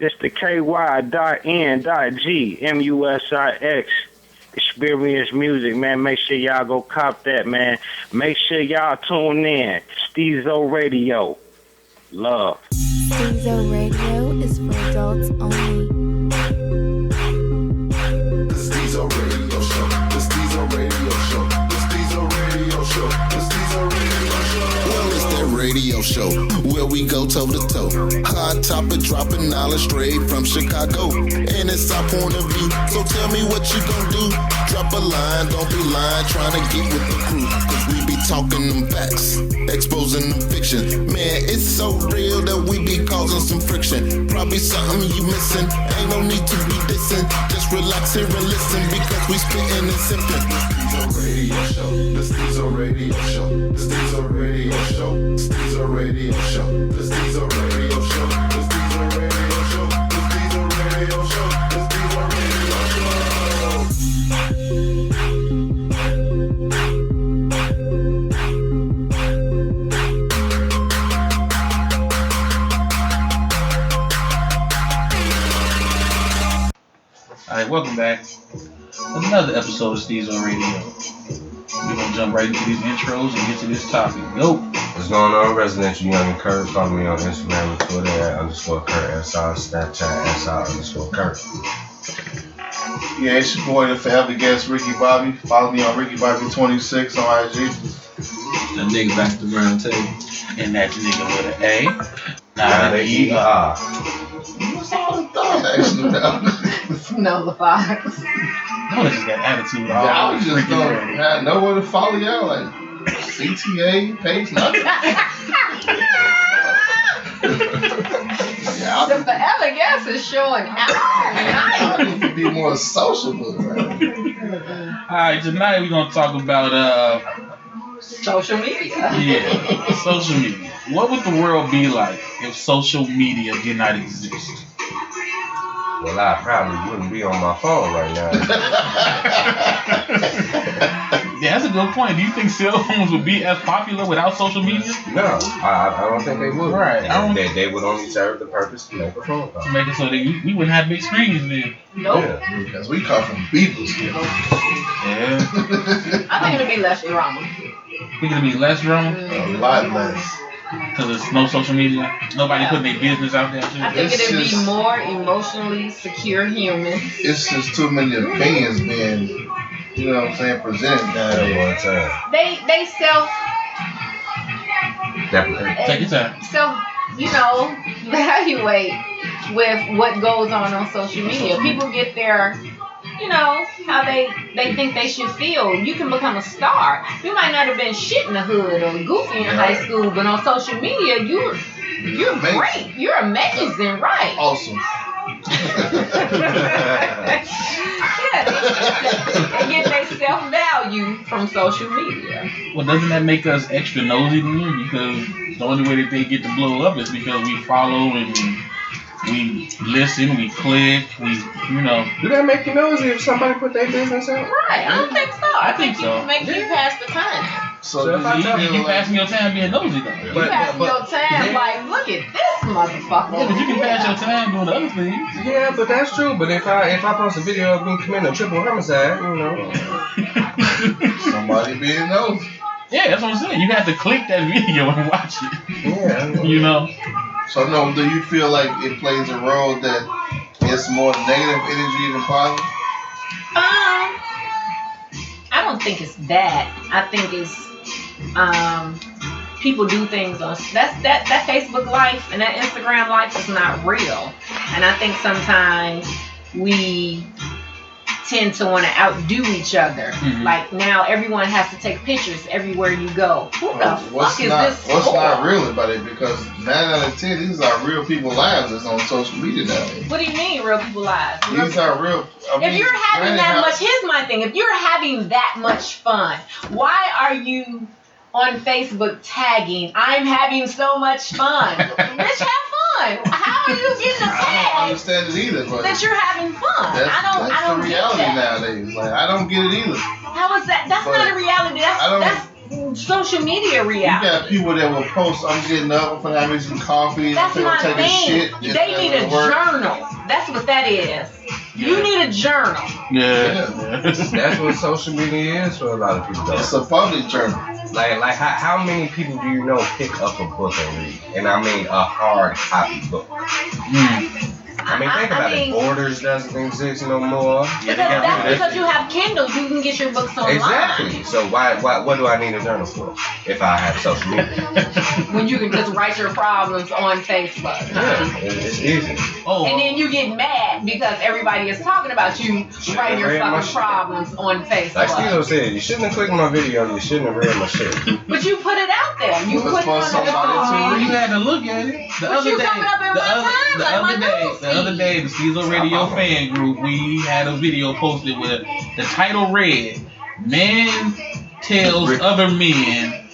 It's the KY.N.G.MUSIX. Experience music, man. Make sure y'all go cop that, man. Make sure y'all tune in. Stezo Radio. Love. Stezo Radio is for adults only. The Stezo Radio Show. The Stezo Radio Show. The Stezo Radio Show. The Stezo Radio Show. Well, it's that radio show where we go toe to toe. Hot topic dropping knowledge straight from Chicago. And it's our point of view. So tell me what you gonna do. Drop a line, don't be lying, trying to get with the crew. Cause we be talking them facts, exposing them fiction. Man, it's so real that we be causing some friction. Probably something you missing, ain't no need to be dissing. Just relax here and listen because we spitting and sipping. The Stezo Radio Show. The Stezo Radio Show. The Stezo Radio Show. The Stezo Radio Show. The Stezo Radio Show. The Stezo Radio Show. The Stezo Radio Show. Alright, welcome back. Another episode of Stezo Radio. We're gonna jump right into these intros and get to this topic. Go! What's going on, residential Younggin Curt? Follow me on Instagram and Twitter at _Curt SR, Snapchat SR_Curt. Yeah, it's your boy, the forever guest, Ricky Bobby. Follow me on Ricky Bobby 26 on IG. The nigga back to the round table. And that nigga with an A, not an E-R. What's all the thought actually now? Nola Fox. Nola just got attitude. Yeah, I was just had nowhere to follow y'all, like CTA page, nothing. Yeah, The forever guest is showing out I tonight. need to be more sociable, right? Alright, tonight we're gonna talk about Social media. yeah, social media. What would the world be like if social media did not exist? Well, I probably wouldn't be on my phone right now. Yeah, that's a good point. Do you think cell phones would be as popular without social media? No, I don't think they would. Right. They would only serve the purpose to make a phone call. To make it so that we wouldn't have big screens then. Nope. Yeah. Because we come from Beatles here. Yeah. I think it'll be less drama. Think it'd be less drama? A lot less. Because there's no social media. Nobody putting their business out there. I think It's it'll be just- more emotionally secure humans. It's just too many opinions being, you know what I'm saying, presented down At there. one time. They Definitely. Take your time. evaluate with what goes on social media. People get their, how they think they should feel. You can become a star. You might not have been shit in the hood or goofy in high school, but on social media, you're great. You're amazing, right? Awesome. Yeah, they get their self-value from social media. Well, doesn't that make us extra nosy then? Because the only way that they get to blow up is because we follow and we listen, we click, Do that make you nosy if somebody put their business out? Right, I don't think so. I think so. you make you pass the time. So So if I does tell he You feel like, passing your time being nosy though. You But- pass your time like, look at this motherfucker. Yeah, but you can pass your time doing other things. Yeah, but that's true. But if I post a video of me committing a triple homicide, somebody being nosy? Yeah, that's what I'm saying. You have to click that video and watch it. yeah. So no, do you feel like it plays a role that it's more negative energy than positive? I don't think it's that. I think it's people do things on that Facebook life and that Instagram life is not real. And I think sometimes we tend to want to outdo each other. Mm-hmm. Like now everyone has to take pictures everywhere you go. Who the fuck is this What's for? not real about it? Because 9 out of 10, these are real people's lives that's on social media nowadays. What do you mean real people lives? These are real. If you're having that much, here's my thing. If you're having that much fun, why are you on Facebook tagging, I'm having so much fun? Bitch, have fun. How are you getting a I don't tag understand it either, but that you're having fun? that's I don't the get reality that. nowadays. Like, I don't get it either. How is that? That's But not a reality. I don't- social media You reality. got people that will post, I'm getting up, I'm gonna have me some coffee, That's I'm my gonna take a thing. shit. They need a journal. That's what that is. You need a journal. Yeah. That's what social media is for a lot of people, though. It's a public journal. Like how many people do you know pick up a book and read? And I mean a hard copy book. I mean, think about it. Borders doesn't exist no more. Because you have Kindle, you can get your books online. Exactly. So what do I need a journal for if I have social media? When you can just write your problems on Facebook. Yeah, it's easy. And then you get mad because everybody is talking about you writing your fucking problems on Facebook. Like Stezo said, you shouldn't have clicked my video. You shouldn't have read my shit. But you put it out there. You put it on You had to look at it. The other day, the Stezo Radio fan group, we had a video posted with the title read, "Man tells other men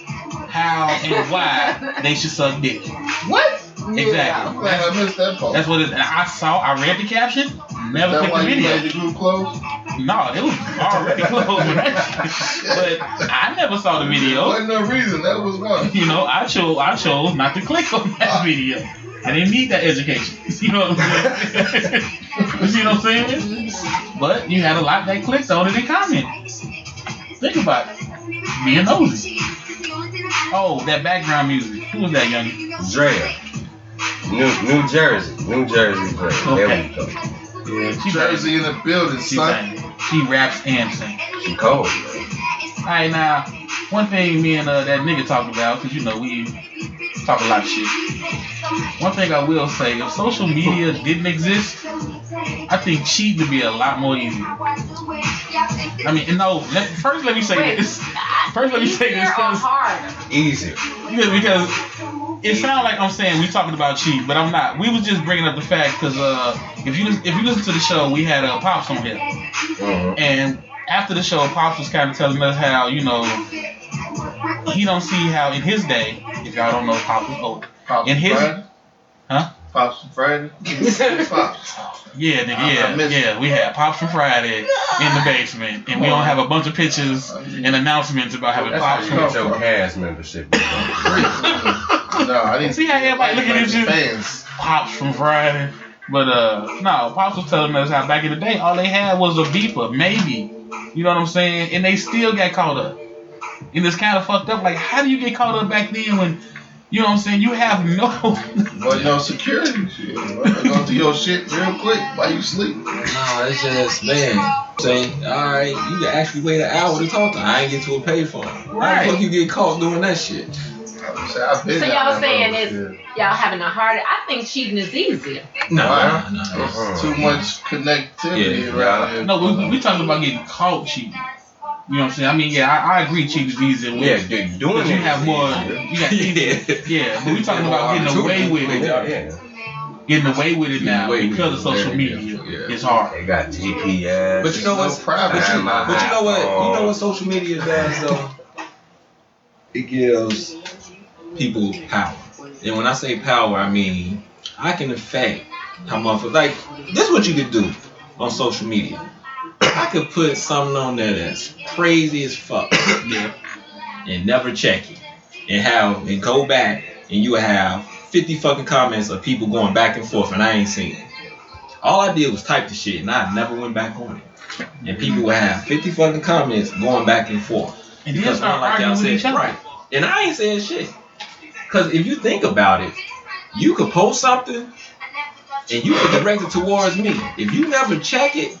how and why they should suck dick." What? Exactly. I'm glad I missed that post. That's what it. I read the caption. Never clicked the video. You made the group close? No, it was already closed. But I never saw the video. Wasn't no reason. That was one. You know, I chose not to click on that video. I didn't need that education. You know what I'm saying? You see what I'm saying? But you had a lot that clicked on it and commented. Think about it. Being nosy. Oh, that background music. Who was that, Younggin? Drea. New Jersey. New Jersey Drea. There we go. Yeah, she Jersey in the building, son. She raps and sings. She cold. Alright, now, one thing me and that nigga talked about, because you know, we talk a lot of shit. One thing I will say, if social media didn't exist, I think cheating would be a lot more easy. I mean, no, first let me say this. First let me say this because easy. Yeah, because it sounds like I'm saying we talking about cheating, but I'm not. We was just bringing up the fact because if you listen to the show, we had Pops on here, and after the show, Pops was kind of telling us how, you know, he don't see how in his day, if y'all don't know, Pops was old. Pops in his, Friday? huh? Pops from Friday? Pops. Yeah, nigga, yeah. We had Pops from Friday in the basement, and we don't have a bunch of pictures and announcements about having Pops from your cast membership. No, I didn't see how everybody looking at you. Fans. Pops from Friday. But no, Pops was telling us how back in the day all they had was a beeper, maybe. You know what I'm saying? And they still got caught up. And it's kind of fucked up. Like, how do you get caught up back then when, you know what I'm saying, you have no... Well, you know, security shit. Go through your shit real quick while you sleep. No, it's just, man, saying, alright, you can actually wait an hour to talk to him. I ain't get to a payphone. Why the fuck you get caught doing that shit? So y'all saying y'all having a hard... I think cheating is easier. No. It's too much connectivity around here. No, we talking about getting caught cheating. You know what I'm saying? I mean, yeah, I agree cheating is easier. Yeah, doing it. You have more... You got yeah, but we talking about getting away with it. Getting away with it now because of social media. It's hard. They got GPS. But you know what's private? But you know what? You know what social media does though? It gives people power. And when I say power, I mean I can affect how motherfuckers. Like, this is what you could do on social media. I could put something on there that's crazy as fuck, and never check it, and go back, and you have 50 fucking comments of people going back and forth, and I ain't seen it. All I did was type the shit, and I never went back on it. And people would have 50 fucking comments going back and forth. And then start arguing with each other. Right. And I ain't saying shit. Because if you think about it, you could post something, and you could direct it towards me. If you never check it,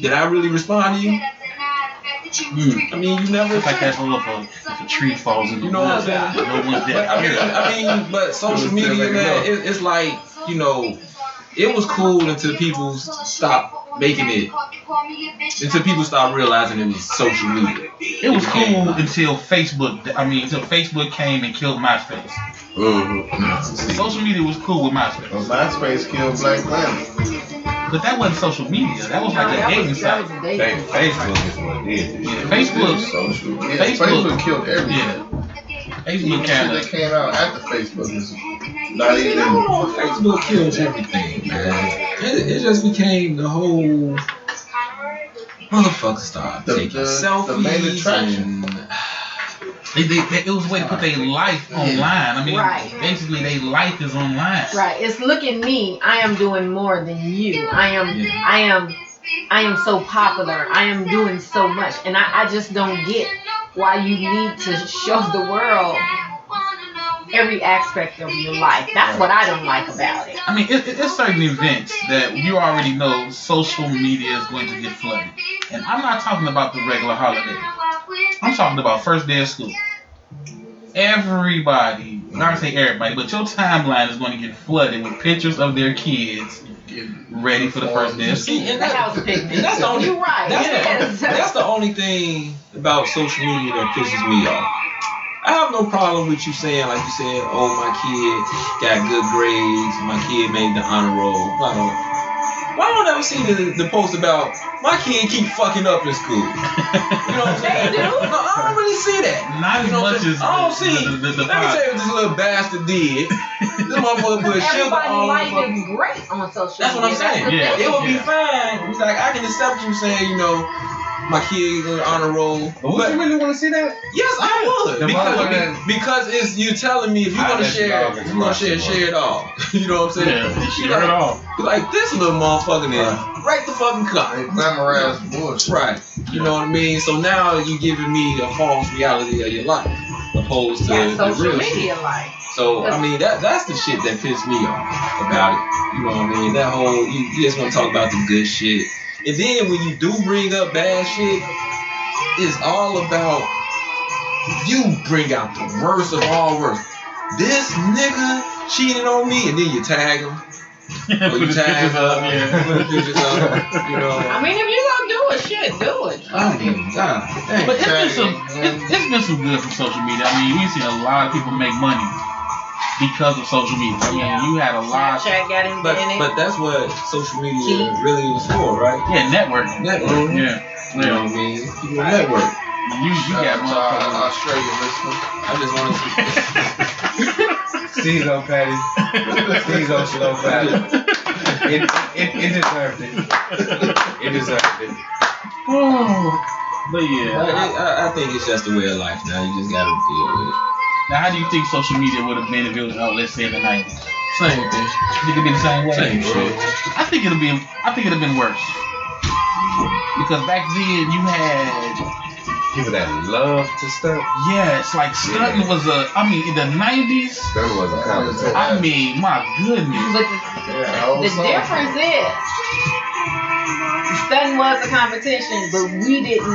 did I really respond to you? I mean, you never. It's like that whole if a tree falls in the know what I'm saying? no one's there. But social media, man, it's like, you know, it was cool until people stopped making it. Until people stopped realizing it was social media. It was cool until Facebook. Until Facebook came and killed MySpace. Social media was cool with MySpace. Well, MySpace killed Black Planet. But that wasn't social media. That was like a dating site. Facebook is what it is. Yeah, Facebook killed everything. Yeah. Facebook that came out after Facebook is not even. Facebook killed everything, man. It just became the whole motherfucker started taking selfies. The main attraction. It was a way to put their life online. I mean, basically, their life is online. Right. It's look at me. I am doing more than you. I am so popular. I am doing so much, and I just don't get why you need to show the world every aspect of your life. That's what I don't like about it. I mean, it's certain events that you already know social media is going to get flooded, and I'm not talking about the regular holiday. I'm talking about first day of school. Everybody, not gonna say everybody, but your timeline is going to get flooded with pictures of their kids ready for the first day of school. And that's the only. You're right. That's the only thing about social media that pisses me off. I have no problem with you saying, like you said, oh, my kid got good grades, my kid made the honor roll, blah, blah, blah. Why don't I ever see the post about my kid keep fucking up in school? You know what I'm saying? They do. No, I don't really see that. Not as much as I don't see. Let me tell you what this little bastard did. This motherfucker put sugar all life over. is great on social media. That's what I'm saying. Yeah. It would be fine. It's like I can accept you saying, you know, my kid on honor roll. But would you really want to see that? Yes, I would. Because it's you telling me if you're gonna share, you're gonna share it all. You know what I'm saying? Yeah, share it all. You're like this little motherfucker is right the fucking cut. Glamorize bullshit. Right. You know what I mean? So now you're giving me a false reality of your life, opposed to the social real media shit. life. So I mean that's the shit that pissed me off about it. You know what I mean? That whole you just want to talk about the good shit. And then when you do bring up bad shit, it's all about you bring out the worst of all worst. This nigga cheated on me, and then you tag him. Or you tag him. Put the pictures up. You know. I mean, if you gonna do it, shit, do it. Oh my God. Dang. But it's been some good from social media. I mean, we've seen a lot of people make money because of social media. I mean, you had a lot. Snapchat got in it. But that's what social media really was for, right? Yeah, networking. Networking. Yeah. You know what I mean? People network. You got motherfuckers. Australian listeners. I just want to Stezo Patty. Stezo Slow Patty. It deserved it. It deserved it. But yeah. I think it's just a way of life now. You just gotta deal with it. Now, how do you think social media would have been if it was out, let's say, in the 90s? Same thing. You think it'd be the same way? Same shit. I think it'd have been worse. Because back then you had people that love to stunt. Yes, like stunting was in the 90s. That was a competition. I mean, my goodness. But the difference is, stunting was a competition, but we didn't,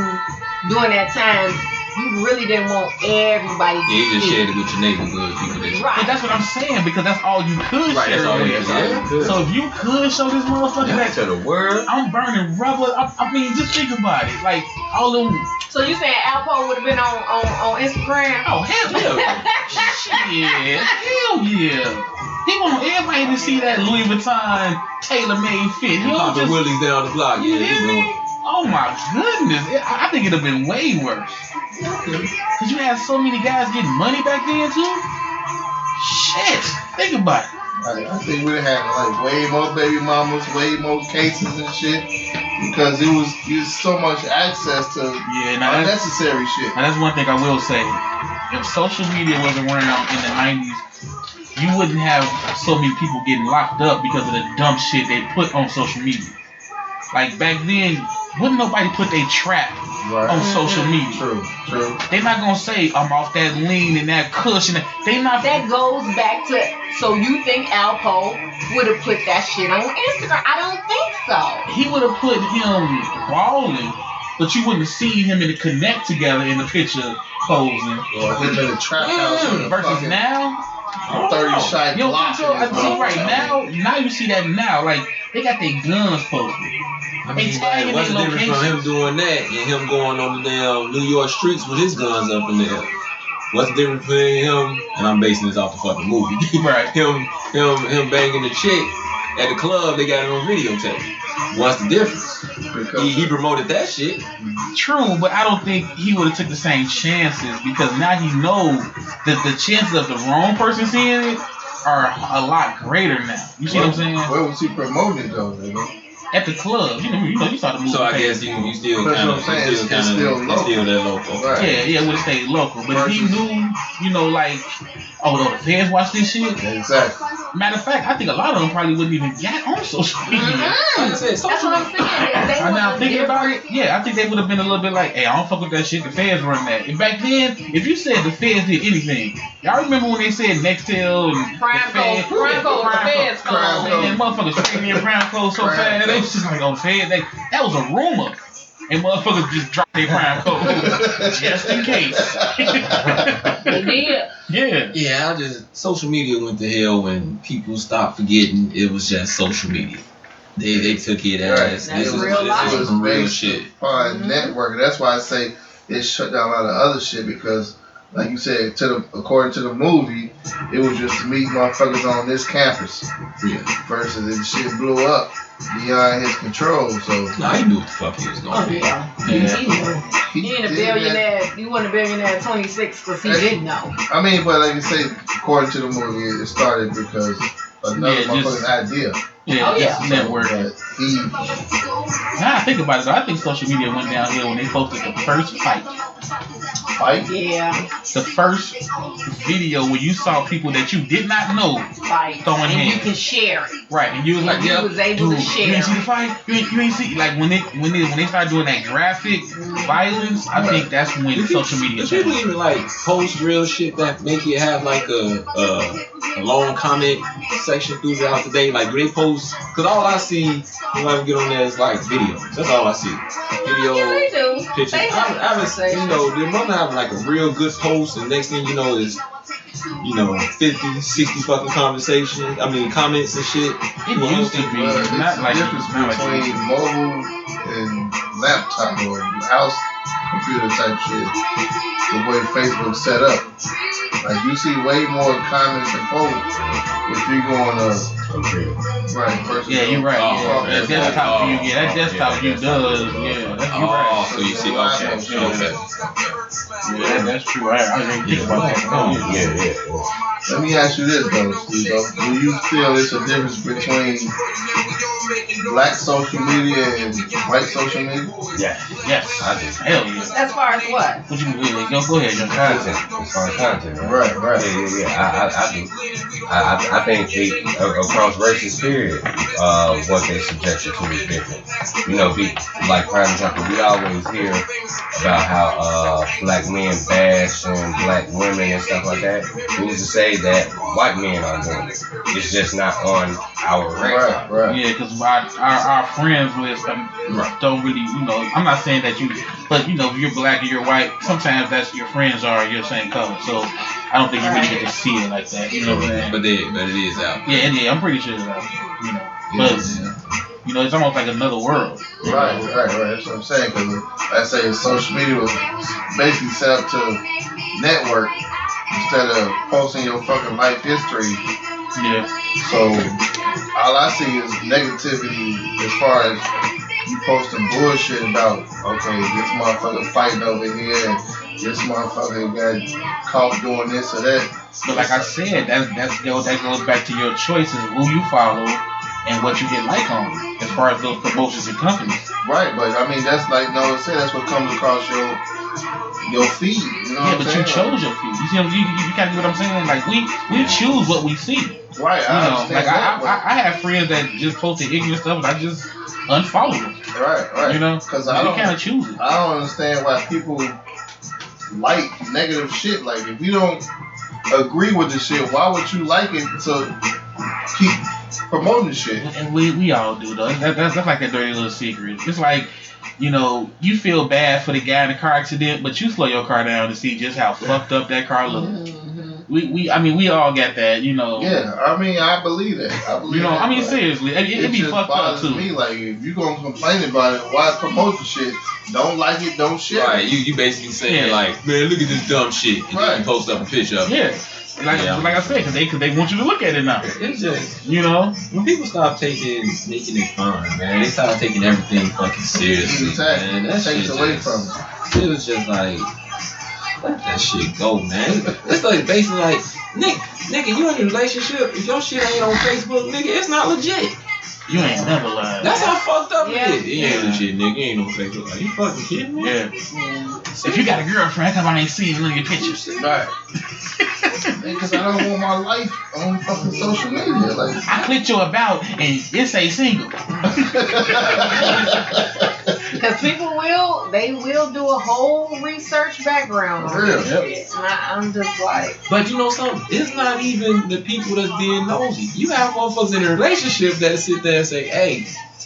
during that time, you really didn't want everybody to see. You just shared it with your neighborhood people. Right. But that's what I'm saying, because that's all you could Right, share that's all it you with. could. So if you could show this motherfucker Back to the world. I'm burning rubber. I mean, just think about it. Like, all them. So you saying Alpo would have been on Instagram? Oh, hell yeah. Shit. Hell yeah. He want everybody to see that Louis Vuitton tailor-made fit. He don't Popping just... Willies down the block. You Yeah, hear you know. me? Oh my goodness. I think it'd have been way worse. Because you had so many guys getting money back then, too. Shit. Think about it. I think we'd have like way more baby mamas, way more cases and shit, because it was so much access to unnecessary shit. Now that's one thing I will say. If social media wasn't around in the 90s, you wouldn't have so many people getting locked up because of the dumb shit they put on social media. Like back then, wouldn't nobody put their trap on social media? True. They're not gonna say I'm off that lean and that cushion. They not. That goes back to. So you think Alpo would have put that shit on Instagram? I don't think so. He would have put him balling, but you wouldn't have seen him in the connect together in the picture posing. Or him in the trap house with a Versus fucking now. 30 shot You don't Glock. think so? I see right now you see that now. Like, they got their guns posted. I They mean, tagging what's the their difference from him locations. doing that and him going on the damn New York streets with his guns up in there? What's the difference between him, and I'm basing this off the fucking movie, Right. him banging the chick at the club, they got it on videotape. What's the difference? He promoted that shit. True, but I don't think he would have took the same chances because now he knows that the chances of the wrong person seeing it are a lot greater now. You see what I'm saying? Where was he promoting though, nigga? at the club. You saw the movie. So I guess you still kind of still that local. Right. Yeah, it would stay local. But if he knew, like, the feds watch this shit. Exactly. Matter of fact, I think a lot of them probably wouldn't even get on social media. That's what I'm saying. I'm now thinking about it. Yeah, I think they would have been a little bit like, hey, I don't fuck with that shit. The feds run that. And back then, if you said the feds did anything, y'all remember when they said Nextel and Prime Code, feds code. And motherfuckers screaming in Prime Code so fast. They was just like, feds. That was a rumor. And motherfuckers just dropped their Prime Code just in case. They did. Yeah. Yeah, social media went to hell when people stopped forgetting it was just social media. They took it as this is real shit. Network. That's why I say it shut down a lot of other shit because, like you said, according to the movie, it was just to meet motherfuckers on this campus. Yeah. Versus if shit blew up beyond his control. So he knew what the fuck he was going to do. Yeah. He ain't a billionaire. He wasn't a billionaire at 26 because he didn't know. I mean, but like you say, according to the movie, it started because another motherfucker's idea. Yeah, networking. Now I think about it, though, I think social media went downhill when they posted the first fight. Yeah. The first video where you saw people that you did not know throwing hands. And you can share it. Right, and you was like, you was able to share. You ain't see the fight? You ain't see, like when they started doing that graphic violence, I think that's when social media changed. People even like post real shit that make you have like a long comment section throughout the day. Like do they post? Because all I see when I get on there is like videos. That's all I see. Video, they do. Pictures. I haven't seen, they're gonna have like a real good post, and next thing you know is 50, 60 fucking comments and shit. It used to be not like the difference between mobile and laptop or house computer type shit. The way Facebook's set up, like you see way more comments and posts if you go on right. Yeah, you're right. That desktop view, that desktop view does. Yeah, that's you're right. So you see, okay. Yeah, that's true. I didn't think about that. Yeah. Let me ask you this though, Steve. Do you feel it's a difference between black social media and white social media? Yes. I do. Hell yeah. As far as what? What you mean? Go ahead, John. Content. As far as content, right? Right. Yeah. I do. I think across races, period, what they subjected to is different. Like prime example, we always hear about how black men bash and black women and stuff like that. Who's to say that white men are doing it? It's just not on our radar. Right. Yeah, because our friends list don't really, I'm not saying that but if you're black and you're white, sometimes that's your friends are your same color. So I don't think you really get to see it like that. You know what I'm saying? But it is out. Yeah, I'm pretty sure it's out. But it's almost like another world. Right. That's what I'm saying. Because I say social media was basically set up to network instead of posting your fucking life history. Yeah. So all I see is negativity as far as you posting bullshit about, okay, this motherfucker fighting over here, and this motherfucker got caught doing this or that. But like I said, that goes back to your choices, who you follow and what you get like on, as far as those promotions and companies. Right, but I mean that's like Nola said, that's what comes across your feed. You know but you chose your feed. You see, you kind of get what I'm saying? Like we choose what we see. Right, I have friends that just post the ignorant stuff, and I just unfollow them. Right. Because I don't kind of choose it. I don't understand why people like negative shit. Like if you don't agree with the shit, why would you like it to keep promoting shit? And we all do though. That's like a dirty little secret. It's like, you feel bad for the guy in the car accident, but you slow your car down to see just how fucked up that car looks. Mm-hmm. We all get that, Yeah, I believe that. Seriously, it be fucked up too. Me, like if you gonna complain about it, why promote the shit? Don't like it, don't share. Right, you basically saying like, man, look at this dumb shit, and then you post up a picture of it. Yeah. Like I said, because they want you to look at it now. It's just, when people stop making it fun, man, they start taking everything fucking seriously. Exactly. Man, that takes away from it. It was just like, let that shit go, man. It's like basically like, nigga, you in a relationship, if your shit ain't on Facebook, nigga, it's not legit. You ain't never lied. That's how fucked up Yeah. it is. You ain't legit, nigga. You ain't no fake. Like, you fucking kidding me? Yeah. If you got a girlfriend, how come I ain't seen none of your pictures? Right. Because I don't want my life on fucking social media. Like, I clicked your about and it say single. Because people will do a whole research background on Real. this shit. And I'm just like, But you know something? It's not even the people that's being nosy. You have motherfuckers in a relationship that sit there and say, hey,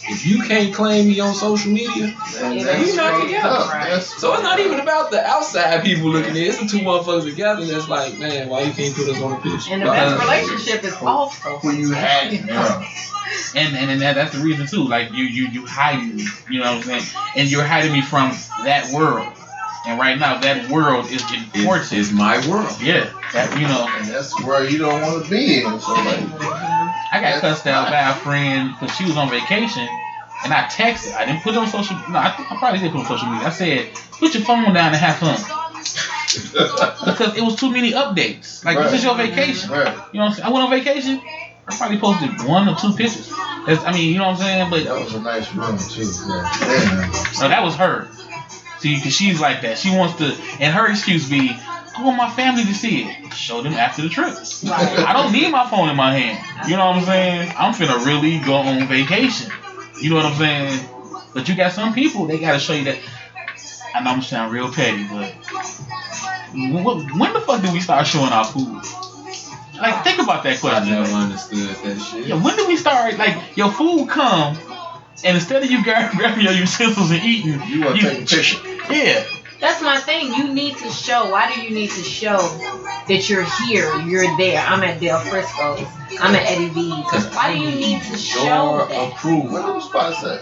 if you can't claim me on social media, that's you not fucked together. up. Right. That's So it's not even about the outside people looking in. It's the two motherfuckers together that's like, man, why you can't put us on the picture? and the best relationship is also when you had it. Yeah. And that's the reason too. Like you hiding me. You know what I'm saying? And you're hiding me from that world. And right now that world is important. It's my world. Yeah. That And that's where you don't want to be in. So like, I got cussed out by a friend because she was on vacation, and I texted. I didn't put it on social. No, I probably did put it on social media. I said, "Put your phone down and have fun," because it was too many updates. Like this is your vacation. Right. You know what I'm saying? I went on vacation. I probably posted 1 or 2 pictures. You know what I'm saying? But That was a nice room too. Yeah. no, that was her. See, because she's like that. She wants to, and her excuse be, I want my family to see it. Show them after the trip. I don't need my phone in my hand. You know what I'm saying? I'm finna really go on vacation. You know what I'm saying? But you got some people, they gotta show you that. I know I'm sound real petty, but when the fuck did we start showing our food? Like, think about that I question. never understood that shit. Yeah, when did we start, like, your food come, and instead of you grabbing your utensils and eating, You want to take a picture. Yeah. that's my thing. You need to show. Why do you need to show that you're here? You're there. I'm at Del Frisco's. I'm at Eddie V's. Why do you need to show Your that? approval. What those spots at?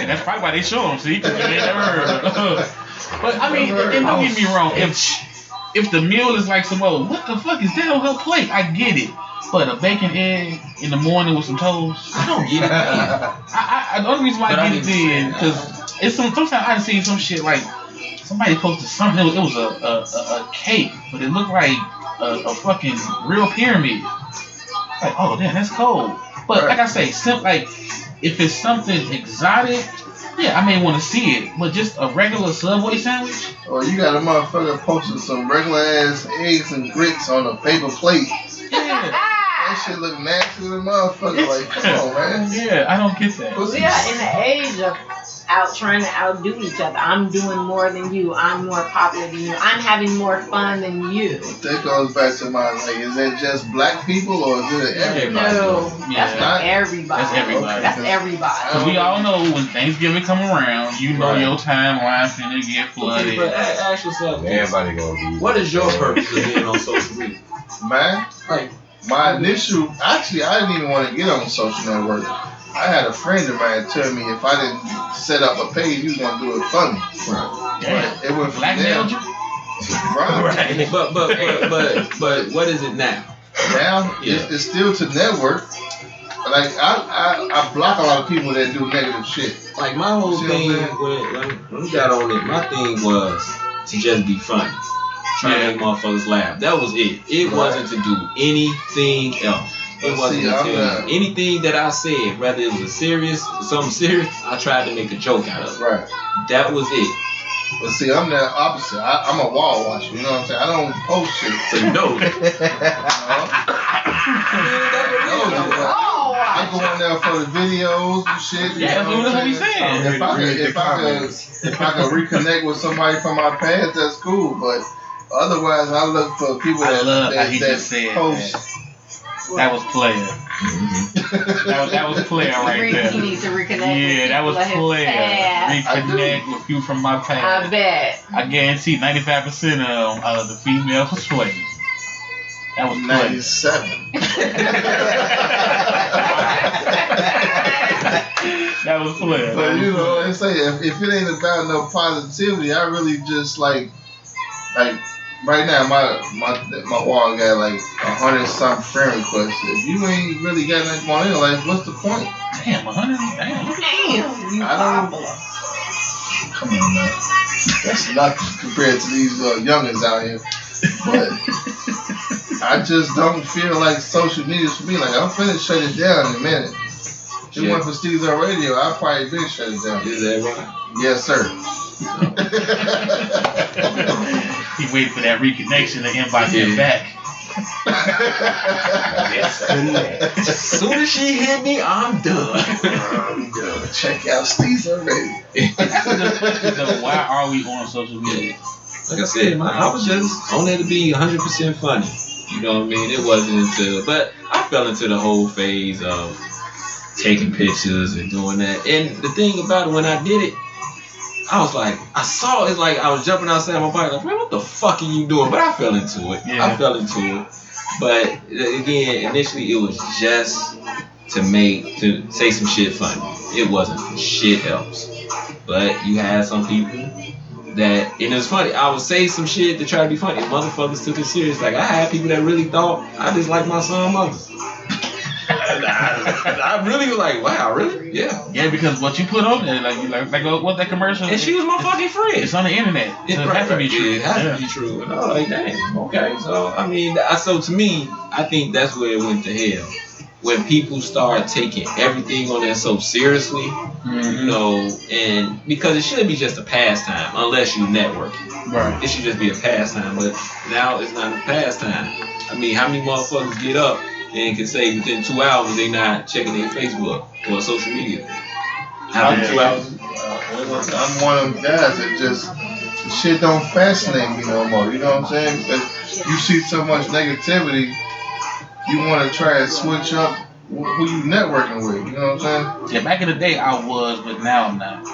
That's probably why they show them, see? 'Cause they never heard of them. But, I mean, and don't get me wrong, if the meal is like some other, what the fuck is that on her plate? I get it. But a bacon egg in the morning with some toast, I don't get it. The only reason why I get it then, because it's sometimes I've seen some shit like somebody posted something. It was a cake, but it looked like a fucking real pyramid. Like, oh damn, that's cold. But like I say, like if it's something exotic, yeah, I may want to see it. But just a regular Subway sandwich. Or you got a motherfucker posting some regular ass eggs and grits on a paper plate. Yeah. That shit look nasty to the motherfucker. Like, come on, man. Yeah, I don't get that. We are in the age of trying to outdo each other. I'm doing more than you. I'm more popular than you. I'm having more fun than you. That goes back to my, like, is that just black people or is it everybody? No, Yeah. that's not everybody. That's everybody. That's everybody. Because we all know when Thanksgiving come around, you know Right. your timeline finna get flooded. But ask yourself, Everybody gonna be. what is your purpose of being on social media? Man, Like, my initial, actually, I didn't even want to get on social network. I had a friend of mine tell me if I didn't set up a page, he was going to do it for me. Yeah. It went from Blackmailed there. you? Right. but what is it now? Now, Yeah. it's still to network. Like, I block a lot of people that do negative shit. Like my whole See what I'm thing saying? when we got on it, my thing was to just be funny. Trying to make motherfuckers laugh. That was it. It wasn't to do anything else. It wasn't to tell you anything that I said, whether it was something serious, I tried to make a joke out of it. Right. That was it. But see, I'm the opposite. I'm a wall watcher. You know what I'm saying? I don't post shit. So you know. I go on there for the videos and shit. Yeah, you know that's what we I'm saying? saying. If I could reconnect with somebody from my past, that's cool. But otherwise, I look for people I love how that he just said post. that was player. that was player right there. He needs to reconnect. Yeah, that was with his player. past. Reconnect with you from my I past. bet. I guarantee 95% of the female persuasion. That was player. 97. That was player. But you know, they say if it ain't about no positivity, I really just like right now my wall got like 100-something friend requests. If you ain't really got nothing going on in your life, what's the point? Damn, 100. Damn. Damn, you I don't. popular. Come on, man. That's nothing compared to these youngins out here. But I just don't feel like social media is for me. Like, I'm finna shut it down in a minute. If it wasn't for Stezo Radio, I'd probably been shut it down. Is that right? Yes, sir. He waited for that reconnection to invite him back. As soon as she hit me, I'm done. Check out Stezo Radio. So why are we on social media? Like I said, I was just on there to be 100% funny. You know what I mean? It wasn't until, but I fell into the whole phase of taking pictures and doing that. And the thing about it, when I did it, I was like, I saw it like I was jumping outside my bike, like, man, what the fuck are you doing? But I fell into it. Yeah. I fell into it. But again, initially it was just to say some shit funny. It wasn't for shit else. But you had some people that, and it was funny, I would say some shit to try to be funny. Motherfuckers took it serious. Like, I had people that really thought I just like my son mother. I really was like, wow, really? Yeah. Yeah, because what you put on there, like what's that commercial? And she was my fucking friend. It's on the internet. So it has to be true. It has to be true. And I was like, dang, okay. So, I mean, so to me, I think that's where it went to hell. When people start taking everything on there so seriously, you know, and because it shouldn't be just a pastime unless you networking. Right. It should just be a pastime, but now it's not a pastime. I mean, how many motherfuckers get up and can say within 2 hours they not checking their Facebook or social media? After 2 hours? I'm one of them guys that just, the shit don't fascinate me no more. You know what I'm saying? Because you see so much negativity, you want to try and switch up who you networking with. You know what I'm saying? Yeah, back in the day I was, but now I'm not.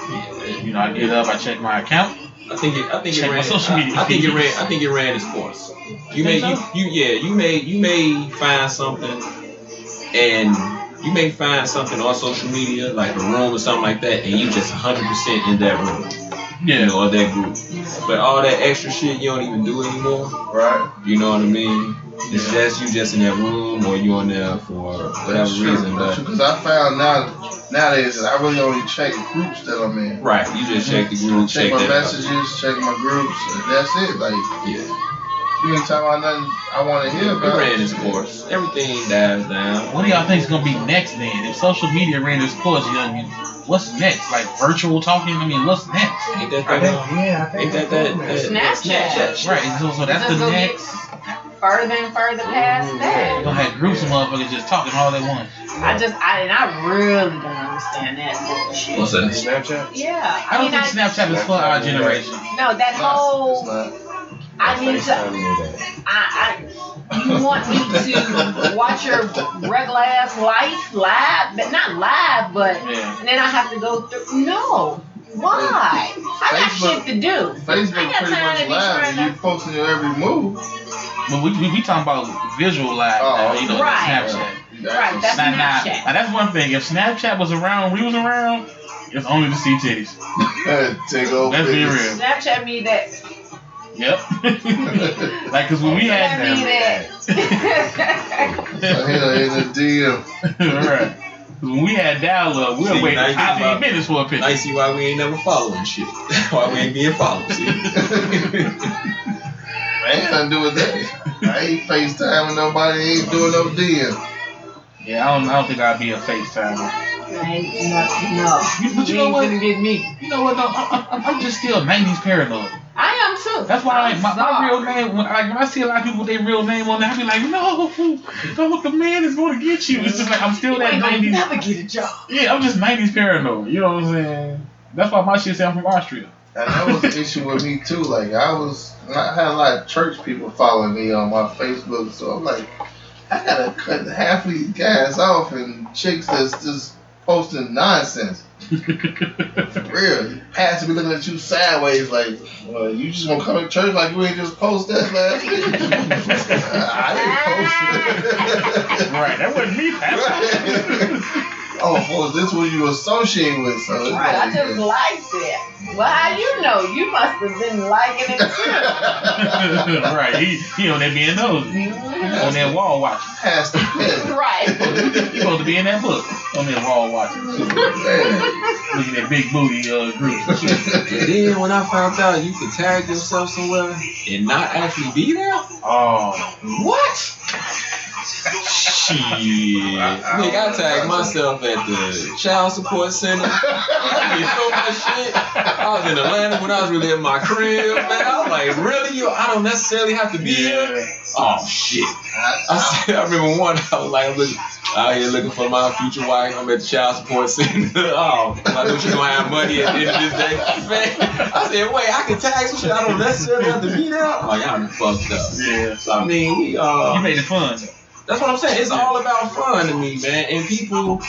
You know, I get up, I check my account. I think it Check ran. my social media. I think it ran its course. You may find something, and you may find something on social media like a room or something like that, and you just 100% in that room. Yeah. You know, or that group. But all that extra shit you don't even do anymore. Right. You know what I mean? It's just you just in that room, or you on there for whatever reason. Because I found nowadays that I really only check groups that I'm in. Right. You just check the group, check my messages, check my groups, and that's it. Like, yeah. You ain't talking about nothing I want to hear about. It ran its course. Everything dies down. What do y'all think is gonna be next then? If social media ran its course, Younggin, what's next? Like virtual talking? I mean, what's next? Ain't that Snapchat. Right. So that's the next. Further and further past that. You're gonna have groups of motherfuckers just talking all they want. I really don't understand that bullshit. What's that? Snapchat? Yeah. I don't think Snapchat is for our generation. No, that whole. I need to. You want me to watch your regular ass life live, but not live, but then I have to go through. No. Why? I got shit to do. Facebook pretty much live, and you posting your every move. But we talking about visual live now, you know, Snapchat. Right, that's Snapchat. Now that's one thing. If Snapchat was around, we was around, it's only to see titties. Take over. Let's be real. Snapchat me that. Yep. Like, cause when we had them. In the DM. Right. When we had dial-up, we were waiting 15 minutes for a picture. Now you see why we ain't never following shit. Why we ain't being followed, see? I ain't nothing to do with that. I ain't FaceTiming nobody, ain't doing no DM. Yeah, I don't think I'd be a FaceTimer. No. But you know what? Get me. You know what? No, I'm just still 90s paranoid. I am too. That's why my real name, when I see a lot of people with their real name on there, I be like, no, the man is going to get you. It's just like I'm still that 90s. Never get a job. Yeah, I'm just 90s paranoid. You know what I'm saying? That's why my shit say I'm from Austria. And that was the issue with me too. Like I had a lot of church people following me on my Facebook, so I'm like, I gotta cut half of these guys off and chicks that's just posting nonsense. For real, has to be looking at you sideways like, well, you just gonna come to church like you ain't just post that last week? I didn't post it. Right, that wasn't me, Pastor. Oh, well, this what you associate with, so right, I just liked it. Well, how you know? You must have been liking it too. Right, he on there being nosy. On that wall watching. Has to be. Right. He supposed to be in that book. On that wall watching. Looking at big booty groups. And then when I found out you could tag yourself somewhere and not actually be there, oh, what? Nigga, I tagged myself at the child support center. I did so much shit. I was in Atlanta when I was really at my crib, man. I was like, really? I don't necessarily have to be here? Oh, shit. I remember one, I was like, out here looking for my future wife. I'm at the child support center. Oh, I know she's gonna have money at the end of this day. Man, I said, wait, I can tag some shit I don't necessarily have to be there? I'm like, y'all done fucked up. Yeah. So, I mean, we, you made it fun. That's what I'm saying. It's all about fun to me, man. And people,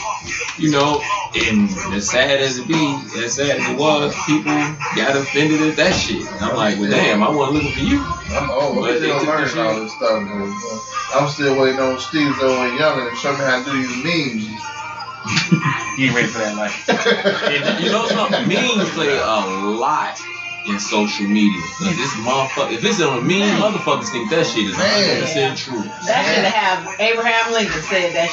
you know, and as sad as it be, as sad as it was, people got offended at that shit. And I'm like, well, damn, I wasn't looking for you. I'm still learning all this stuff, man. I'm still waiting on Stezo and Younggin to show me how to do these memes. You ain't ready for that life. You know something? Memes play a lot in social media. This motherfucker, if it's on a meme, motherfuckers think that shit is 100% true. That should have Abraham Lincoln said that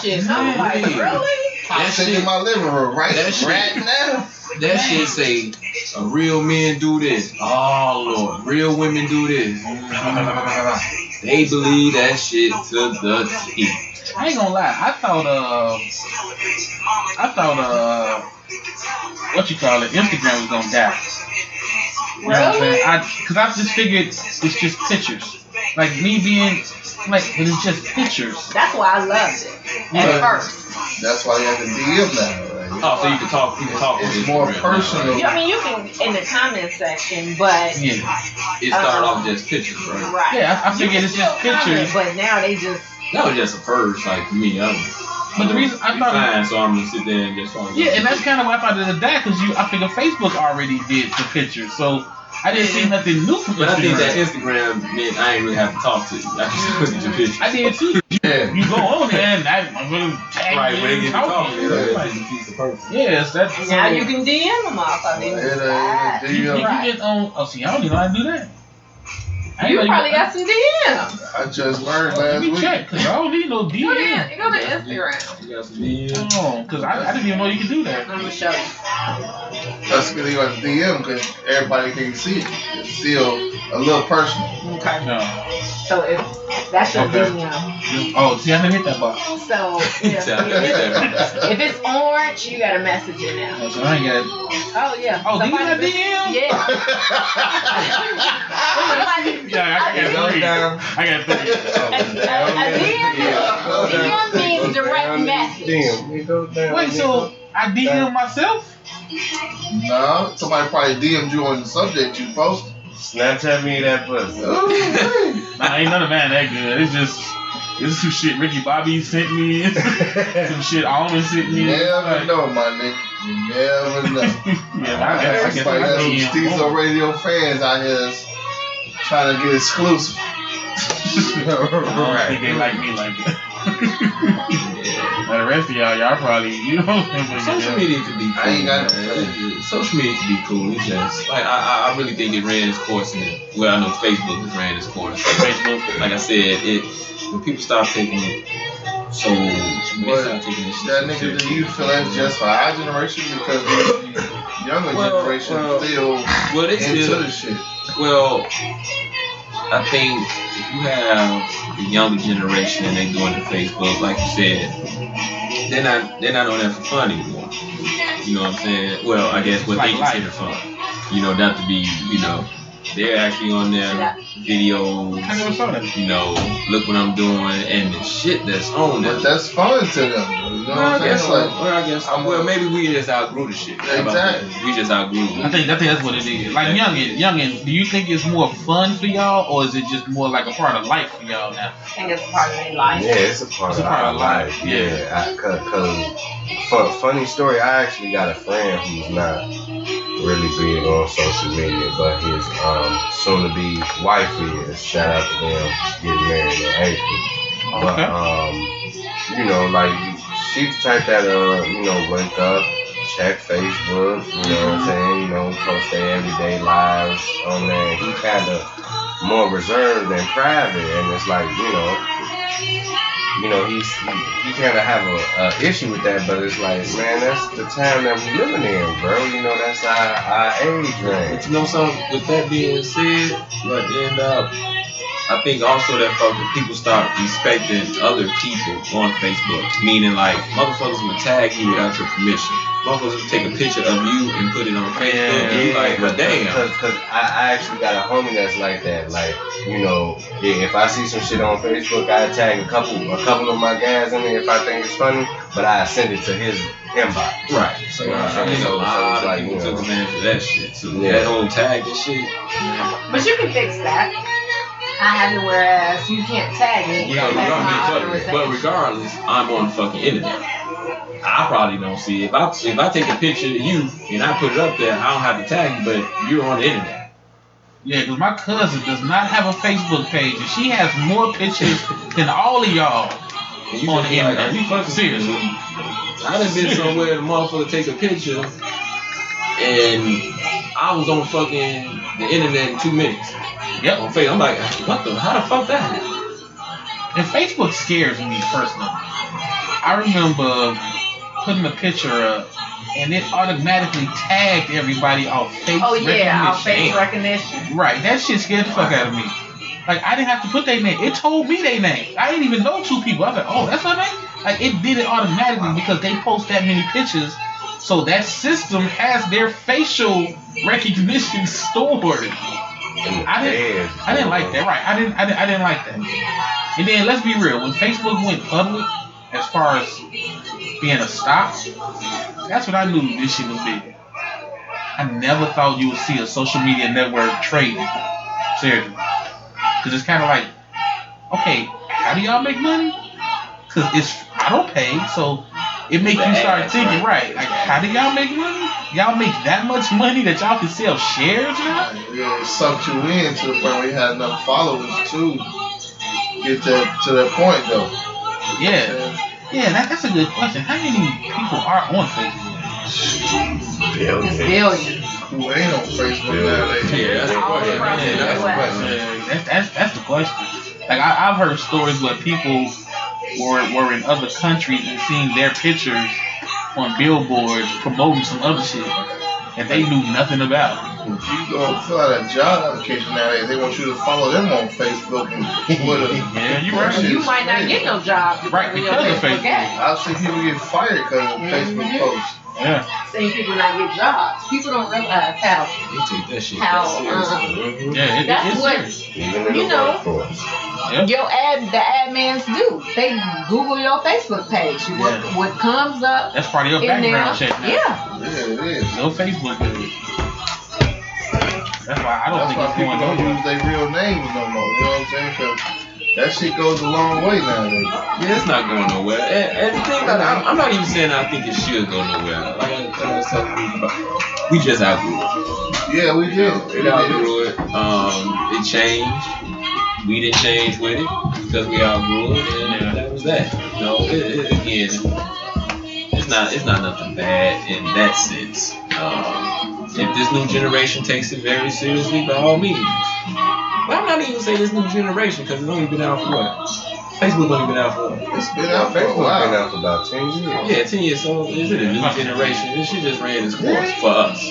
shit. I'm like, really? I'm sitting in my living room right now. That shit say, real men do this. Oh, Lord. Real women do this. They believe that shit to the T. I ain't gonna lie. I thought, what you call it, Instagram was gonna die. You know what I'm saying? Cause I just figured it's just pictures. Like me being, like, it's just pictures. That's why I loved it at first. That's why you have to DM now. Oh, so you can talk. It's more personal. I mean, you can in the comment section, but it started off just pictures, right? Right. Yeah, I figured it's just pictures. But now they just. That was just a purge, like for me. But the reason I thought fine, so I'm gonna sit there and just and that's kind of why I thought it was that, because I figured Facebook already did the pictures, so I didn't see nothing new from Instagram. But I think that Instagram meant I ain't really have to talk to you. I just look at your pictures. I did too. You go on there and I'm gonna tag right, when they get to talking. Yes, that's now you can DM them off of it. You get on. Oh, see, I don't even know how to do that. You probably got some DMs. I just learned last week. Let me check, because I don't need no DM. You go to Instagram. You got some DMs? Oh, because I didn't even know you could do that. I'm going to show you. That's because you got the DM, because everybody can see it. It's still a little personal. Okay. No. So if that's your DM. Oh, see, I didn't hit that box. So if it's orange, you got to message it now. Oh, so I ain't got it. Oh, yeah. Oh, do you got DM? Yeah. Yeah, I got three. A DM means direct message. Wait, so I DM myself? No, somebody probably DM'd you on the subject you posted. Snapchat me that pussy. Nah, ain't none of that good. It's some shit Ricky Bobby sent me. Some shit Almond sent me. You never know, my nigga. You never know. Yeah, I guess I got some Stezo Radio fans out here trying to get exclusive. I don't think they like me like that. Now the rest of y'all probably, you know. Social media could be cool. Social media could be cool. It's just like I really think it ran its course. Well, I know Facebook has ran its course. Facebook, like I said, when people stop taking it, so when they stop taking it, that nigga, do you feel that's just for our generation because the younger generation still into the shit? Well, I think if you have the younger generation and they doing the Facebook, like you said, they're not on that for fun anymore. You know what I'm saying? Well, I guess what they consider fun. You know, not to be, you know, they're actually on their videos. I never saw that. You know, look what I'm doing and the shit that's on there. But that's fun to them. You know what I'm saying? Well, maybe we just outgrew the shit. Exactly. We just outgrew it. I think that's what it is. Like Younggin, do you think it's more fun for y'all, or is it just more like a part of life for y'all now? I think it's a part of their life. Yeah, it's a part of life. Yeah, cause funny story. I actually got a friend who's not really big on social media, but his soon-to-be wife is. Shout out to them getting married in April. Okay. But you know, like she's the type that you know, wake up, check Facebook, you know what I'm saying, you know, post their everyday lives on there. He kind of more reserved and private, and it's like, you know, he kind of have a issue with that, but it's like, man, that's the time that we living in, bro. You know, that's our age range. But you know something, with that being said, what end up, I think also that people start respecting other people on Facebook. Meaning like motherfuckers will tag you without your permission. Motherfuckers will take a picture of you and put it on Facebook and you like, but damn. Because I actually got a homie that's like that. Like, you know, if I see some shit on Facebook, I tag a couple of my guys in there if I think it's funny, but I send it to his inbox. Right. So I think a lot of people took advantage of that shit. So that whole tag and shit. But you can fix that. I have it whereas you can't tag me. Yeah, but regardless, I'm on the fucking internet. I probably don't see it. If I take a picture of you and I put it up there, I don't have to tag you, but you're on the internet. Yeah, because my cousin does not have a Facebook page, and she has more pictures than all of y'all on the internet. Are you fucking seriously? I done been somewhere the motherfucker take a picture, and I was on fucking the internet in 2 minutes. Yep, on Facebook. I'm like, what the? How the fuck that happened? And Facebook scares me personally. I remember putting a picture up, and it automatically tagged everybody off face recognition. Off face recognition. Right, that shit scared the fuck out of me. Like, I didn't have to put their name. It told me their name. I didn't even know 2 people. I was like, oh, that's her name? Like, it did it automatically because they post that many pictures. So that system has their facial recognition stored. I didn't like that. Right, I didn't like that. And then let's be real. When Facebook went public, as far as being a stock, that's when I knew this shit was big. I never thought you would see a social media network trading. Seriously. Because it's kind of like, okay, how do y'all make money? Because I don't pay, so it makes you start thinking, right, like, how do y'all make money? Y'all make that much money that y'all can sell shares now? Yeah, it sucked you in to the point where you had enough followers to get to that point, though. Yeah, that's a good question. How many people are on Facebook? Billions. Who ain't on Facebook nowadays? Yeah, that's the question. Like, I've heard stories where people were in other countries and seeing their pictures on billboards promoting some other shit that they knew nothing about. If you go fill out a job application nowadays, they want you to follow them on Facebook and Twitter. Yeah, you're right. You might not get no job right because of Facebook. I've seen people get fired because of Facebook posts. Yeah. Seeing people not get jobs. People don't realize how. They take that shit yeah, that's what you know. Yep. The admins do. They Google your Facebook page. What comes up? That's part of your background check. Yeah. Yeah, it is. No Facebook page. That's why I don't think it's going don't nowhere. use their real names no more. You know what I'm saying? Because that shit goes a long way nowadays. Yeah, it's not going nowhere. And the thing about it, I'm not even saying I think it should go nowhere. Like I was telling you, we just outgrew it. Yeah, we did. We outgrew it. It changed. We didn't change with it because we outgrew it, and that was that. You know, again, it's not nothing bad in that sense. If this new generation takes it very seriously, by all means. But I'm not even saying this new generation because it's only been out for what? Facebook only been out for what? It's been out for a while. It's been out for about 10 years. Yeah, 10 years. So is it a new generation? This shit just ran its course for us.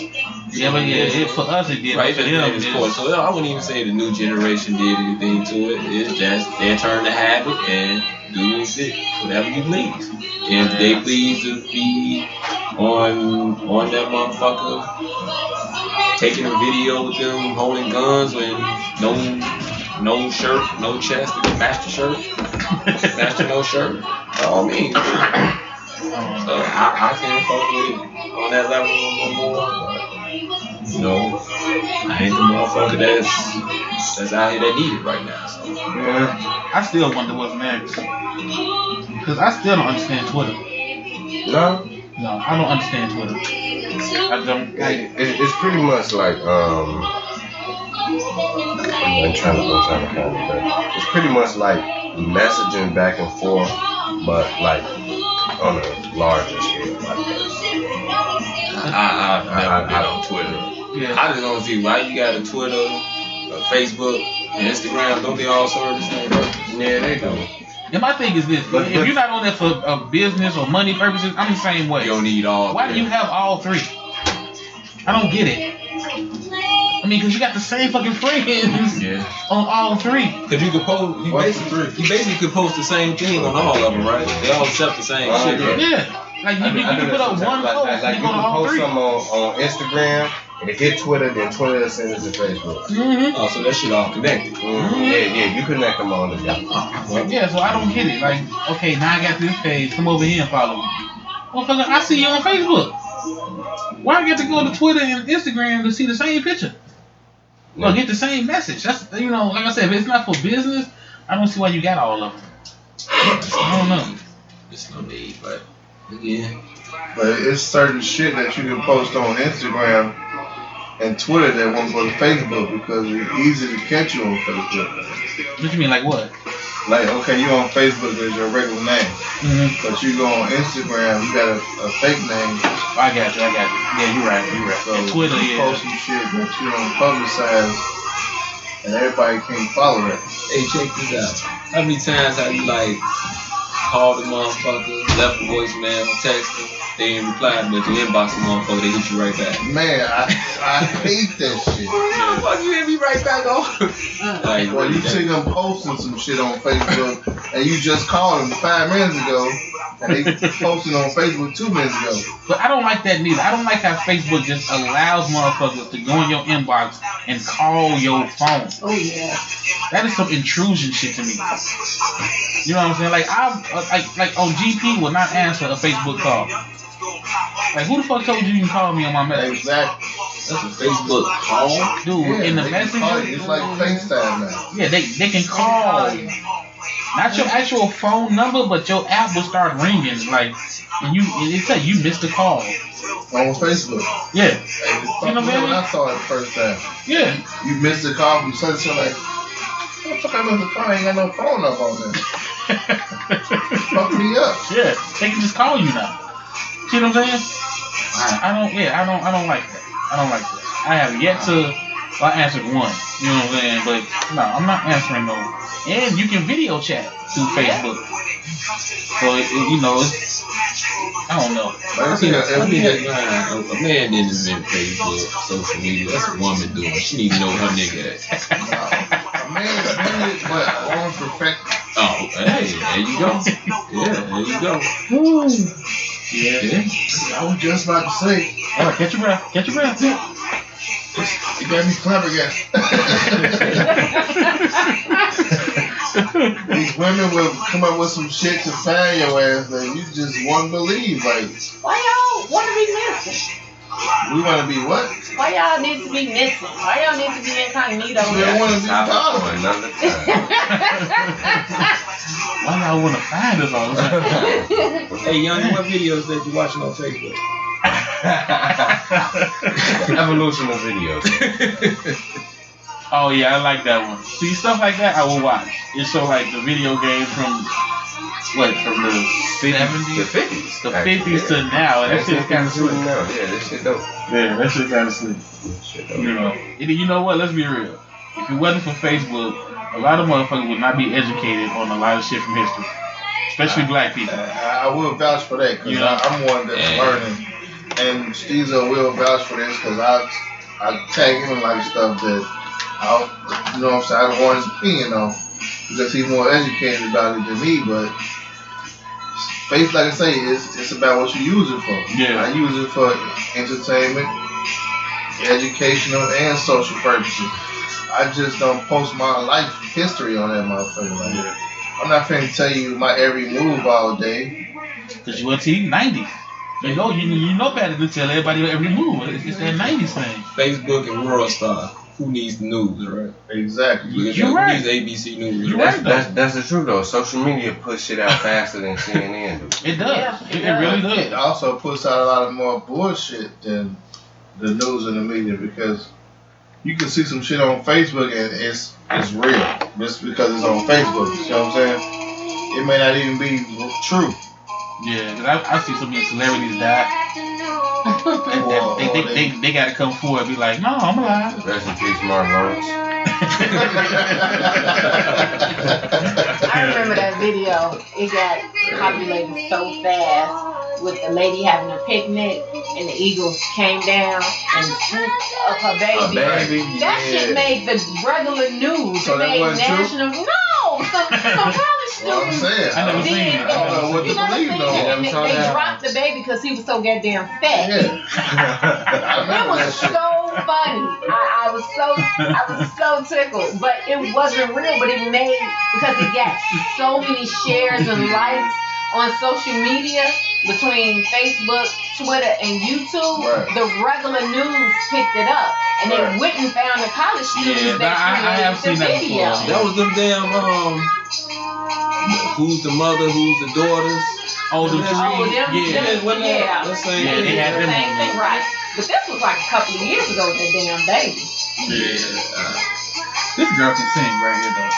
Yeah, but for us it did. Right, it just ran its course. So I wouldn't even say the new generation did anything to it. It's just their turn to have it and do whatever you please. If they please to be on that motherfucker, taking a video with them holding guns with no shirt, no chest, match the shirt, match the no shirt, by all means. So I can't fuck with it on that level no more. But, you know, I ain't the motherfucker that's out here that need it right now. So. Yeah, I still wonder what's next. Because I still don't understand Twitter. No, I don't understand Twitter. I don't. It's pretty much like I'm trying to find it, but it's pretty much like messaging back and forth, but like on a larger scale like that. I've never been on Twitter. Yeah. I just don't see why you got a Twitter, a Facebook, and Instagram. Don't they all serve the same purpose? Yeah, they do. And my thing is this: if you're not on there for business or money purposes, I'm the same way. You don't need all. Why do you have all three? I don't get it. I mean, because you got the same fucking friends on all three. Because you could post, you basically could post the same thing on all of them, right? They all accept the same shit, right? Yeah. Like, you can put up one post, like you you go to can all post three. some on Instagram, and it hit Twitter, then Twitter sends it to Facebook. Mm-hmm. Oh, so that shit all connected. Yeah, you connect them all together. Yeah, so I don't get it. Like, okay, now I got this page, come over here and follow me. Motherfucker, I see you on Facebook. Why I get to go to Twitter and Instagram to see the same picture? Or get the same message? That's, you know, like I said, if it's not for business, I don't see why you got all of them. I don't know. It's no need, but yeah. But it's certain shit that you can post on Instagram and Twitter that won't go to Facebook because it's easy to catch you on Facebook. What you mean, like what? Like, okay, you on Facebook as your regular name, but you go on Instagram, you got a fake name. I got you. Yeah, you're right. So Twitter, you post some shit that you don't publicize, and everybody can't follow that. Hey, check this out. How many times have you like called the motherfucker, left a voicemail, text them, they ain't replied, but you inbox the motherfucker, they hit you right back. Man, I hate that shit. Fuck, you hit me right back on. Like, well, you see them posting some shit on Facebook, and you just called them 5 minutes ago, and they posted on Facebook 2 minutes ago. But I don't like that neither. I don't like how Facebook just allows motherfuckers to go in your inbox and call your phone. Oh yeah. That is some intrusion shit to me. You know what I'm saying? Like like on GP will not answer a Facebook call. Like, who the fuck told you can call me on my message? Exactly. That's a Facebook call? Dude, Yeah, in the they can call messenger. you. It's like FaceTime now. Yeah, they can call. Not your actual phone number, but your app will start ringing. Like, and it tell you missed a call. On Facebook. Yeah. Hey, You know what I mean? when I saw it the first time. Yeah. You missed a call from such and such, like, what the fuck I missed a call? I ain't got no phone up on there. Fuck me up. Yeah. They can just call you now. See what I'm saying? I don't like that. I don't like that. I have yet to. I answered one. You know what I'm saying? But no, I'm not answering no. And you can video chat through Facebook. So you know, I don't know. I think a man didn't invent Facebook, social media. That's a woman doing. She need to know her nigga at. A man did it, but on perfect. Oh, hey, there you go. Yeah, there you go. Yeah. I was just about to say. All right, catch your breath. Catch your breath. You got me flabbergasted. These women will come up with some shit to find your ass that you just won't believe. Like, Why y'all want to be missing? we want to be what? Why y'all need to be missing? Why y'all need to be incognito? We don't want to be Topic followed. for another time. Why y'all want to find us all the time? Hey, Younggin, what videos that you watching on Facebook? Evolution of videos. Oh yeah, I like that one. See, stuff like that I will watch. It's so like the video games from the 70s, The 50s. the 50s to now. That shit's kind of sweet sweet. now. Yeah, this shit dope. Yeah, that shit's kind of sweet. Shit dope. You know what? Let's be real. If it wasn't for Facebook, a lot of motherfuckers would not be educated on a lot of shit from history, especially black people. I will vouch for that because I'm one that's learning. And Stezo will vouch for this because I tag him in like stuff that you know what I'm saying, I don't want his opinion on because he's more educated about it than me. But faith, like I say, it's about what you use it for. Yeah. I use it for entertainment, educational, and social purposes. I just don't post my life history on that motherfucker. Like, I'm not finna tell you my every move all day. Cause you went to the 90s. You know better than tell everybody every move. It's that 90s thing. Facebook and World Star. Who needs the news, right? Exactly. You're right. Who needs ABC News? You're right, though. That's the truth though. Social media puts shit out faster than CNN do. It does. Yeah, it really does. It also puts out a lot of more bullshit than the news and the media because you can see some shit on Facebook and it's real just because it's on Facebook. You know what I'm saying? It may not even be true. Yeah, cause I see so many celebrities die. And they gotta come forward and be like, no, I'm alive. Rest in peace, Mark Lawrence. I remember that video. It got populated so fast with the lady having a picnic and the eagle came down and swooped up her baby. That shit made the regular news. So it made national. True? No, some college students I never seen it. I don't know what to believe though. And they dropped the baby because he was so goddamn fat. Yeah. It was so funny. I was so tickled, but it wasn't real. But it made because it got so many shares and likes on social media between Facebook, Twitter, and YouTube. Right. The regular news picked it up, and they went and found the college students I have created seen the video. That was them damn who's the mother, who's the daughters. Oh, the three. Let's say They had the same thing, right? But this was like a couple of years ago with that damn baby. Yeah. This girl can sing right here though.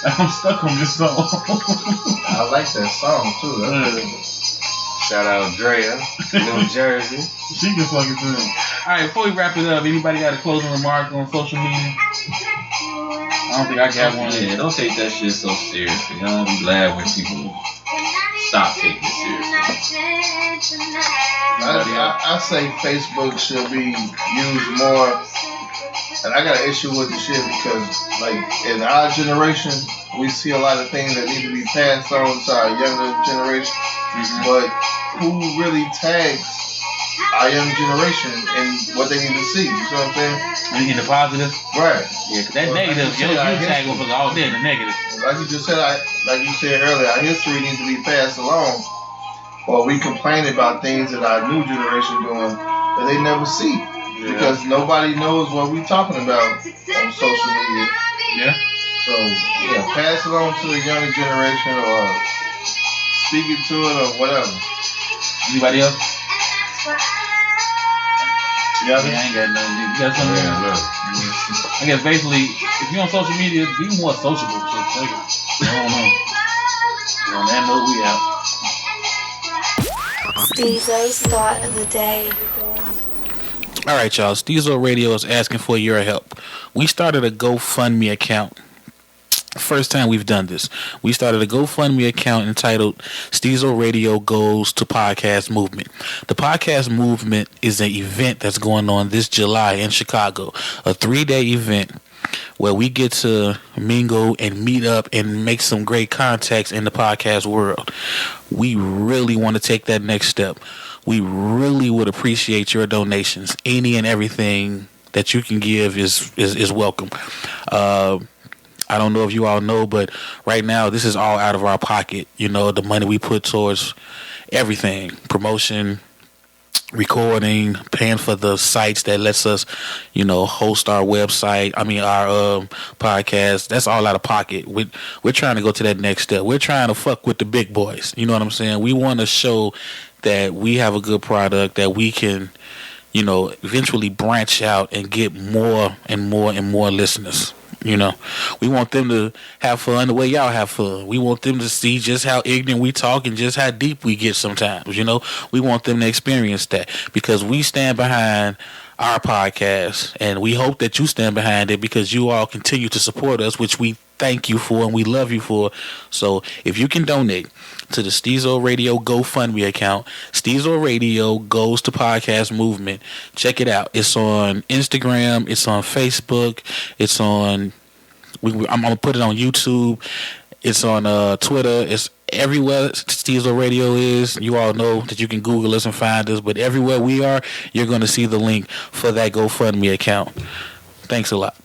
I'm stuck on this song. I like that song too. Shout out Drea, New Jersey. She can fucking sing. Alright, before we wrap it up, anybody got a closing remark on social media? I don't think I got one. Yeah, don't take that shit so seriously. I'll be glad when people stop taking it seriously. I say Facebook should be used more. And I got an issue with the shit because, like, in our generation, we see a lot of things that need to be passed on to our younger generation. Mm-hmm. But who really tags our young generation in what they need to see? You know what I'm saying? In the positive? Right. Yeah, cause that negative, you tag them all day in the negative. Like you just said, like you said earlier, our history needs to be passed along. Or we complain about things that our new generation doing that they never see. Yeah. Because nobody knows what we're talking about on social media. Yeah. So, yeah, pass it on to the younger generation or speak it to it or whatever. Anybody else? Yeah, I ain't got nothing. You got something? I guess basically, if you're on social media, be more sociable. So, I don't know. On that note, we out. Stezo's thought of the day. All right, y'all. Stezo Radio is asking for your help. We started a GoFundMe account. First time we've done this. We started a GoFundMe account entitled Stezo Radio Goes to Podcast Movement. The podcast movement is an event that's going on this July in Chicago. A 3-day event where we get to mingle and meet up and make some great contacts in the podcast world. We really want to take that next step. We really would appreciate your donations. Any and everything that you can give is welcome. I don't know if you all know, but right now this is all out of our pocket. You know, the money we put towards everything, promotion, recording, paying for the sites that lets us, you know, host our website. I mean, our podcast. That's all out of pocket. We're trying to go to that next step. We're trying to fuck with the big boys. You know what I'm saying? We want to show that we have a good product, that we can, you know, eventually branch out and get more and more and more listeners. You know, we want them to have fun the way y'all have fun. We want them to see just how ignorant we talk and just how deep we get sometimes. You know, we want them to experience that because we stand behind our podcast and we hope that you stand behind it because you all continue to support us, which we thank you for and we love you for. So if you can donate to the Stezo Radio GoFundMe account, Stezo Radio Goes to Podcast Movement. Check it out. It's on Instagram. It's on Facebook. It's on. I'm gonna put it on YouTube. It's on Twitter. It's everywhere Stezo Radio is. You all know that you can Google us and find us. But everywhere we are, you're gonna see the link for that GoFundMe account. Thanks a lot.